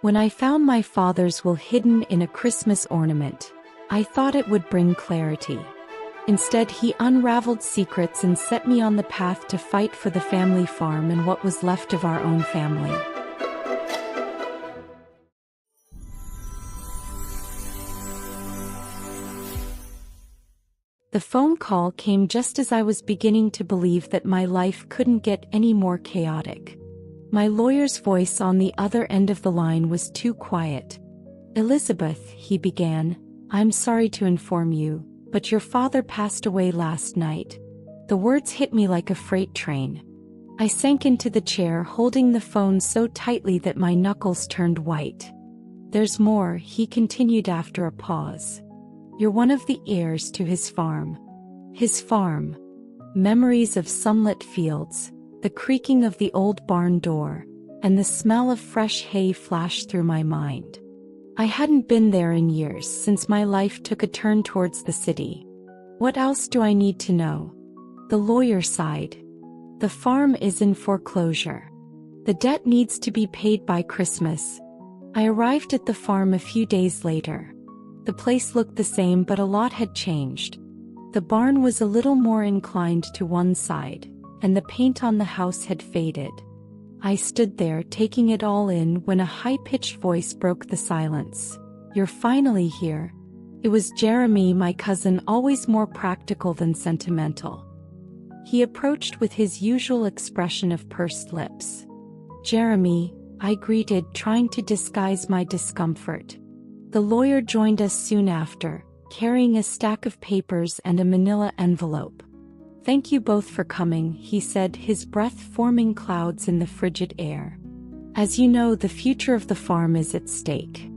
When I found my father's will hidden in a Christmas ornament, I thought it would bring clarity. Instead, he unraveled secrets and set me on the path to fight for the family farm and what was left of our own family. The phone call came just as I was beginning to believe that my life couldn't get any more chaotic. My lawyer's voice on the other end of the line was too quiet. "Elizabeth," he began, "I'm sorry to inform you, but your father passed away last night." The words hit me like a freight train. I sank into the chair, holding the phone so tightly that my knuckles turned white. "There's more," he continued after a pause. "You're one of the heirs to his farm." His farm. Memories of sunlit fields, the creaking of the old barn door, and the smell of fresh hay flashed through my mind. I hadn't been there in years since my life took a turn towards the city. What else do I need to know? The lawyer sighed. "The farm is in foreclosure. The debt needs to be paid by Christmas." I arrived at the farm a few days later. The place looked the same, but a lot had changed. The barn was a little more inclined to one side, and the paint on the house had faded. I stood there taking it all in when a high-pitched voice broke the silence. "You're finally here." It was Jeremy, my cousin, always more practical than sentimental. He approached with his usual expression of pursed lips. "Jeremy," I greeted, trying to disguise my discomfort. The lawyer joined us soon after, carrying a stack of papers and a manila envelope. "Thank you both for coming," he said, his breath forming clouds in the frigid air. "As you know, the future of the farm is at stake.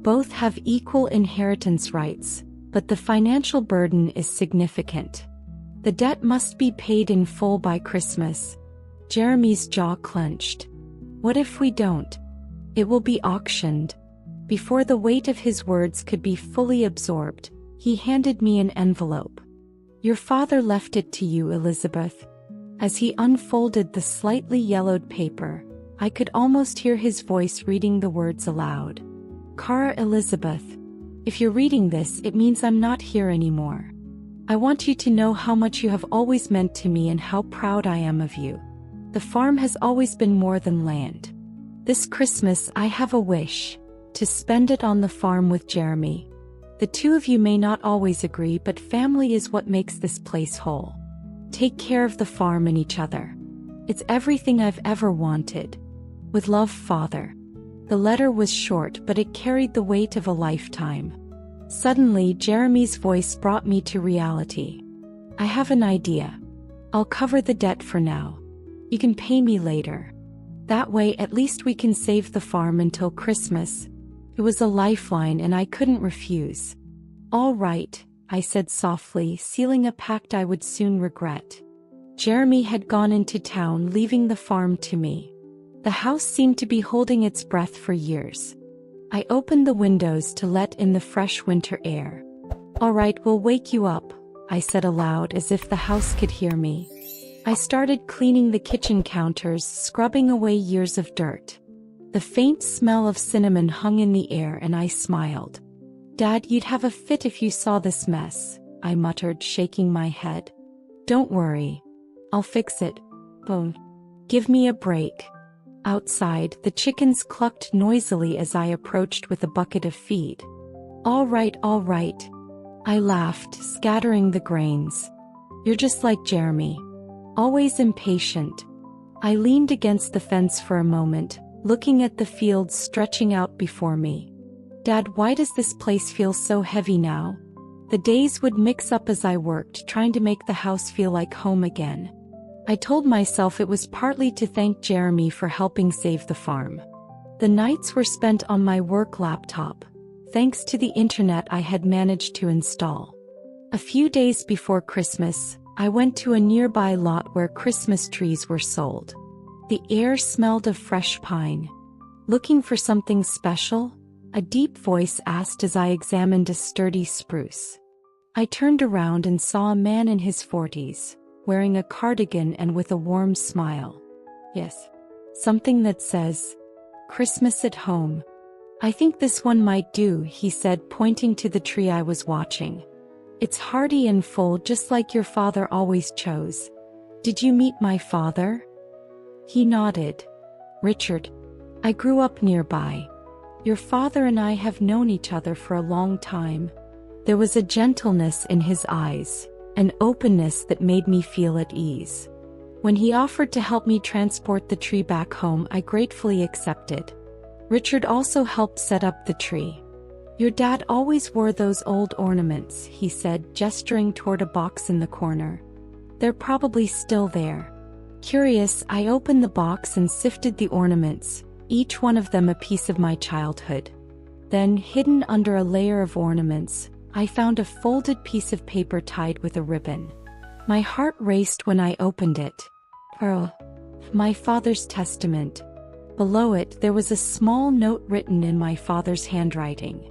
Both have equal inheritance rights, but the financial burden is significant. The debt must be paid in full by Christmas." Jeremy's jaw clenched. "What if we don't? It will be auctioned." Before the weight of his words could be fully absorbed, he handed me an envelope. "Your father left it to you, Elizabeth." As he unfolded the slightly yellowed paper, I could almost hear his voice reading the words aloud. "Cara Elizabeth, if you're reading this, it means I'm not here anymore. I want you to know how much you have always meant to me and how proud I am of you. The farm has always been more than land. This Christmas I have a wish, to spend it on the farm with Jeremy. The two of you may not always agree, but family is what makes this place whole. Take care of the farm and each other. It's everything I've ever wanted. With love, Father." The letter was short, but it carried the weight of a lifetime. Suddenly, Jeremy's voice brought me to reality. "I have an idea. I'll cover the debt for now. You can pay me later. That way, at least we can save the farm until Christmas." It was a lifeline, and I couldn't refuse. "All right," I said softly, sealing a pact I would soon regret. Jeremy had gone into town, leaving the farm to me. The house seemed to be holding its breath for years. I opened the windows to let in the fresh winter air. "All right, we'll wake you up," I said aloud, as if the house could hear me. I started cleaning the kitchen counters, scrubbing away years of dirt. The faint smell of cinnamon hung in the air, and I smiled. "Dad, you'd have a fit if you saw this mess," I muttered, shaking my head. "Don't worry. I'll fix it. Oh, give me a break." Outside, the chickens clucked noisily as I approached with a bucket of feed. All right," I laughed, scattering the grains. "You're just like Jeremy. Always impatient." I leaned against the fence for a moment, looking at the fields stretching out before me. "Dad, why does this place feel so heavy now?" The days would mix up as I worked, trying to make the house feel like home again. I told myself it was partly to thank Jeremy for helping save the farm. The nights were spent on my work laptop, thanks to the internet I had managed to install. A few days before Christmas, I went to a nearby lot where Christmas trees were sold. The air smelled of fresh pine. "Looking for something special?" a deep voice asked as I examined a sturdy spruce. I turned around and saw a man in his 40s, wearing a cardigan and with a warm smile. "Yes. Something that says, 'Christmas at home.'" I think this one might do, he said, pointing to the tree I was watching. It's hardy and full, just like your father always chose. Did you meet my father? He nodded. Richard. I grew up nearby. Your father and I have known each other for a long time. There was a gentleness in his eyes, an openness that made me feel at ease. When he offered to help me transport the tree back home, I gratefully accepted. Richard also helped set up the tree. Your dad always wore those old ornaments, he said, gesturing toward a box in the corner. They're probably still there. Curious, I opened the box and sifted the ornaments, each one of them a piece of my childhood. Then, hidden under a layer of ornaments, I found a folded piece of paper tied with a ribbon. My heart raced when I opened it. My father's testament. Below it, there was a small note written in my father's handwriting.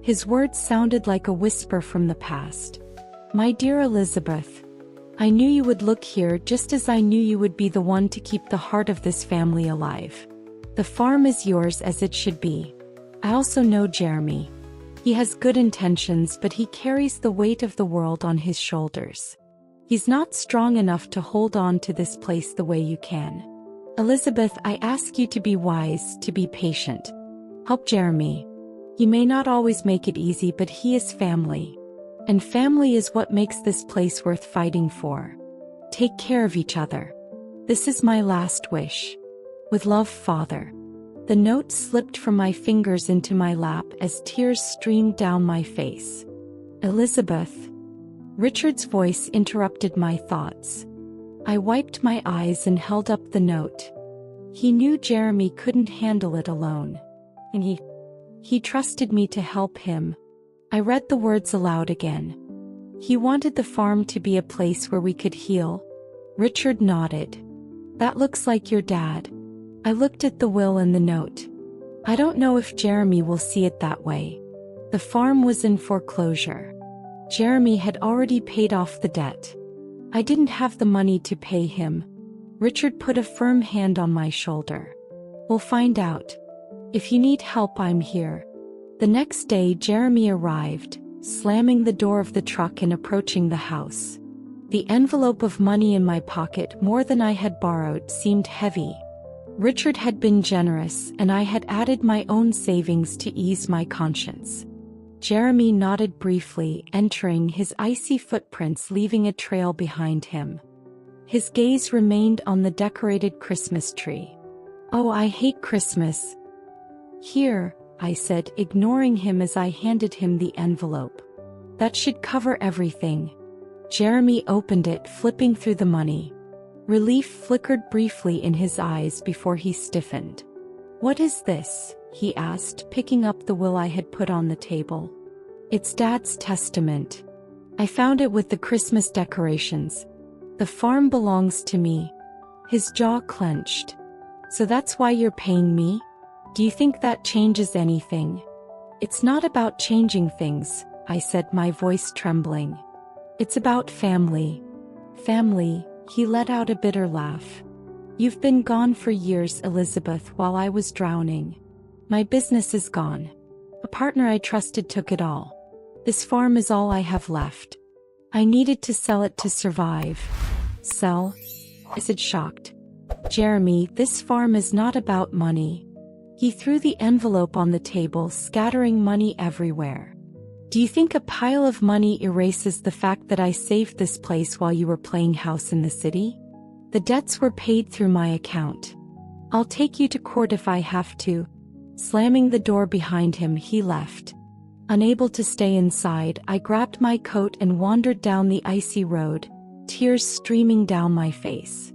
His words sounded like a whisper from the past. My dear Elizabeth, I knew you would look here just as I knew you would be the one to keep the heart of this family alive. The farm is yours as it should be. I also know Jeremy. He has good intentions, but he carries the weight of the world on his shoulders. He's not strong enough to hold on to this place the way you can. Elizabeth, I ask you to be wise, to be patient. Help Jeremy. He may not always make it easy, but he is family. And family is what makes this place worth fighting for. Take care of each other. This is my last wish. With love, Father. The note slipped from my fingers into my lap as tears streamed down my face. Elizabeth. Richard's voice interrupted my thoughts. I wiped my eyes and held up the note. He knew Jeremy couldn't handle it alone. And he trusted me to help him. I read the words aloud again. He wanted the farm to be a place where we could heal. Richard nodded. That looks like your dad. I looked at the will and the note. I don't know if Jeremy will see it that way. The farm was in foreclosure. Jeremy had already paid off the debt. I didn't have the money to pay him. Richard put a firm hand on my shoulder. We'll find out. If you need help, I'm here. The next day, Jeremy arrived, slamming the door of the truck and approaching the house. The envelope of money in my pocket, more than I had borrowed, seemed heavy. Richard had been generous, and I had added my own savings to ease my conscience. Jeremy nodded briefly, entering, his icy footprints leaving a trail behind him. His gaze remained on the decorated Christmas tree. Oh, I hate Christmas. Here, I said, ignoring him as I handed him the envelope. That should cover everything. Jeremy opened it, flipping through the money. Relief flickered briefly in his eyes before he stiffened. What is this? He asked, picking up the will I had put on the table. It's Dad's testament. I found it with the Christmas decorations. The farm belongs to me. His jaw clenched. So that's why you're paying me? Do you think that changes anything? It's not about changing things, I said, my voice trembling. It's about family. Family, he let out a bitter laugh. You've been gone for years, Elizabeth, while I was drowning. My business is gone. A partner I trusted took it all. This farm is all I have left. I needed to sell it to survive. Sell? I said, shocked. Jeremy, this farm is not about money. He threw the envelope on the table, scattering money everywhere. Do you think a pile of money erases the fact that I saved this place while you were playing house in the city? The debts were paid through my account. I'll take you to court if I have to. Slamming the door behind him, he left. Unable to stay inside, I grabbed my coat and wandered down the icy road, tears streaming down my face.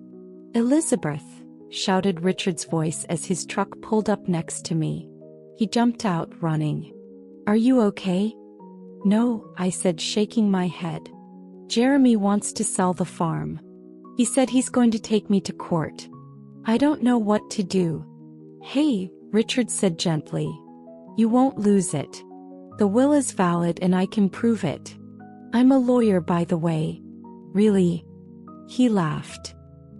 Elizabeth, shouted Richard's voice as his truck pulled up next to me. He jumped out, running. Are you okay? No, I said, shaking my head. Jeremy wants to sell the farm. He said he's going to take me to court. I don't know what to do. Hey, Richard said gently. You won't lose it. The will is valid and I can prove it. I'm a lawyer, by the way. Really? He laughed.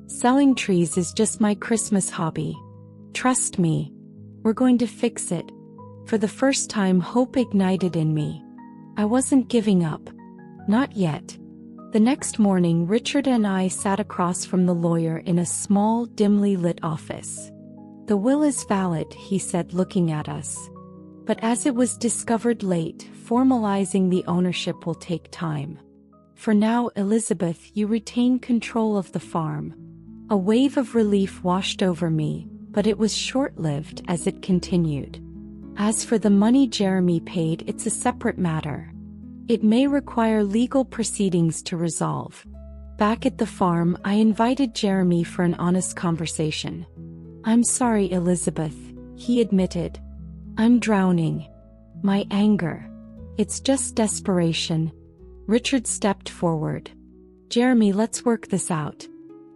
Selling trees is just my Christmas hobby. Trust me. We're going to fix it. For the first time, hope ignited in me. I wasn't giving up. Not yet. The next morning, Richard and I sat across from the lawyer in a small, dimly lit office. "The will is valid," he said, looking at us. "But as it was discovered late, formalizing the ownership will take time. For now, Elizabeth, you retain control of the farm." A wave of relief washed over me, but it was short-lived as it continued. "As for the money Jeremy paid, it's a separate matter. It may require legal proceedings to resolve." Back at the farm, I invited Jeremy for an honest conversation. "I'm sorry, Elizabeth," he admitted. "I'm drowning. My anger. It's just desperation." Richard stepped forward. "Jeremy, let's work this out.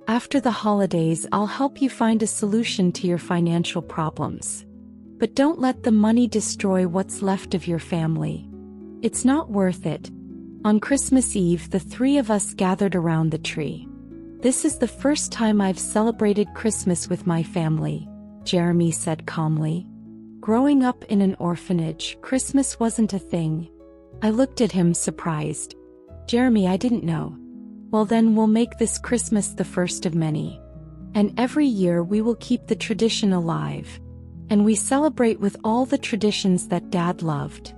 After the holidays, I'll help you find a solution to your financial problems. But don't let the money destroy what's left of your family. It's not worth it." On Christmas Eve, the three of us gathered around the tree. "This is the first time I've celebrated Christmas with my family," Jeremy said calmly. "Growing up in an orphanage, Christmas wasn't a thing." I looked at him surprised. "Jeremy, I didn't know." "Well then, we'll make this Christmas the first of many. And every year we will keep the tradition alive. And we celebrate with all the traditions that Dad loved.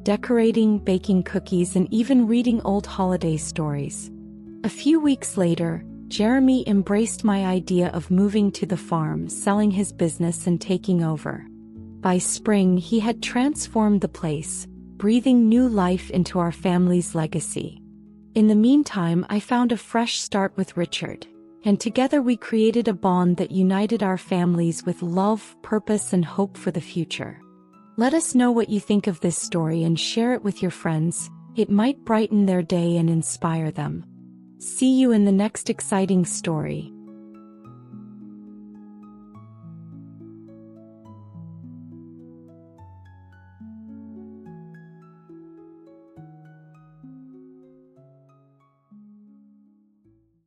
Decorating, baking cookies, and even reading old holiday stories." A few weeks later, Jeremy embraced my idea of moving to the farm, selling his business and taking over. By spring, he had transformed the place, breathing new life into our family's legacy. In the meantime, I found a fresh start with Richard, and together we created a bond that united our families with love, purpose, and hope for the future. Let us know what you think of this story and share it with your friends. It might brighten their day and inspire them. See you in the next exciting story.